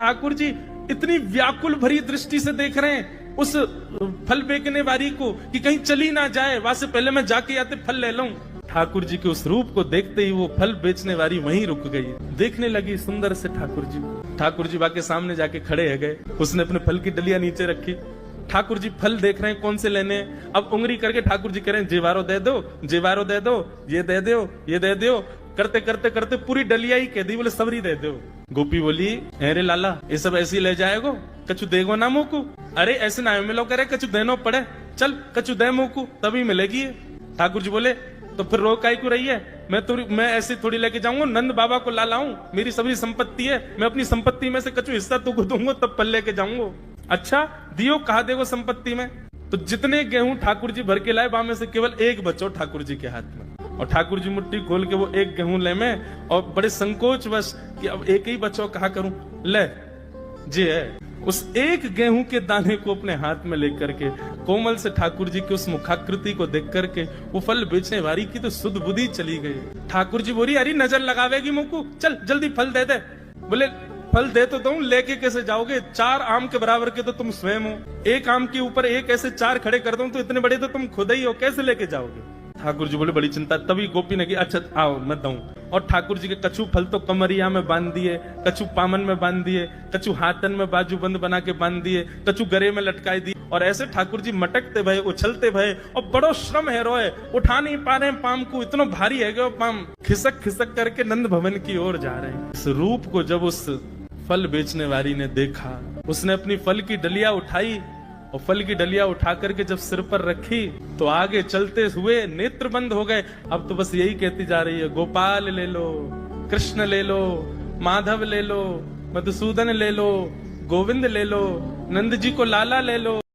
ठाकुर जी इतनी व्याकुल भरी दृष्टि से देख रहे हैं उस फल बेचने वाली को कि कहीं चली ना जाए, वहां से पहले मैं जाके आते फल ले लूं। ठाकुर जी के उस रूप को देखते ही वो फल बेचने वाली वहीं रुक गई, देखने लगी सुंदर से ठाकुर जी। ठाकुर जी बाके सामने जाके खड़े है गए, उसने अपने फल की डलिया नीचे रखी। ठाकुर जी फल देख रहे हैं कौन से लेने हैं। अब उंगली करके ठाकुर जी कह रहे हैं जेवारो दे दो, जेवारो दे दो, ये दे दो, ये दे दो। करते करते करते पूरी डलिया ही कह दी, बोले सबरी दे दो। गोपी बोली अरे लाला ये सब ऐसे ही ले जाएगो, कछु देगो ना मुंह को। अरे ऐसे ना मिलो करे, कछु देनो पड़े, चल कछु दे मुंह को तभी मिलेगी। ठाकुर जी बोले तो फिर रो काई को रही है, मैं ऐसे थोड़ी लेके जाऊंगा, नंद बाबा को ला लाऊं, मेरी सभी संपत्ति है, मैं अपनी संपत्ति में से कछु हिस्सा तुमको दूंगा तब फल लेके जाऊंगा। अच्छा दियो कहा देगो संपत्ति में। तो जितने गेहूं ठाकुर जी भर के लाए वहां में से केवल एक बचो ठाकुर जी के हाथ में, और ठाकुर जी मुट्ठी खोल के वो एक गेहूं ले में, और बड़े संकोच बस कि अब एक ही बचो कहा करूं, ले जी है। उस एक गेहूं के दाने को अपने हाथ में लेकर के कोमल से ठाकुर जी की उस मुखाकृति को देख करके वो फल बेचने वाली की तो सुध बुद्धि चली गई। ठाकुर जी बोली अरे नजर लगावेगी मुंह को, चल जल्दी फल दे दे। बोले फल दे तो दूं, लेके कैसे जाओगे, 4 आम के बराबर के तो तुम स्वयं हो, एक आम के ऊपर एक ऐसे 4 खड़े कर दूं तो इतने बड़े तो तुम खुद ही हो, कैसे लेके जाओगे। ठाकुर जी बोले बड़ी चिंता। तभी गोपी ने की अच्छा आओ मैं दूं, और ठाकुर जी के कछु फल तो कमरिया में बांध दिए, कछु पामन में बांध दिए, कछु हाथन में बाजू बंद बना के बांध दिए, कछु गरे में लटकाई दी। और ऐसे ठाकुर जी मटकते भये, उछलते भये, और बड़ो श्रम है रोए, उठा नहीं पा रहे पाम को, इतना भारी है कि पाम खिसक खिसक करके नंद भवन की ओर जा रहे हैं। इस रूप को जब उस फल बेचने वाली ने देखा, उसने अपनी फल की डलिया उठाई, और फल की डलिया उठा करके जब सिर पर रखी तो आगे चलते हुए नेत्र बंद हो गए। अब तो बस यही कहती जा रही है गोपाल ले लो, कृष्ण ले लो, माधव ले लो, मधुसूदन ले लो, गोविंद ले लो, नंद जी को लाला ले लो।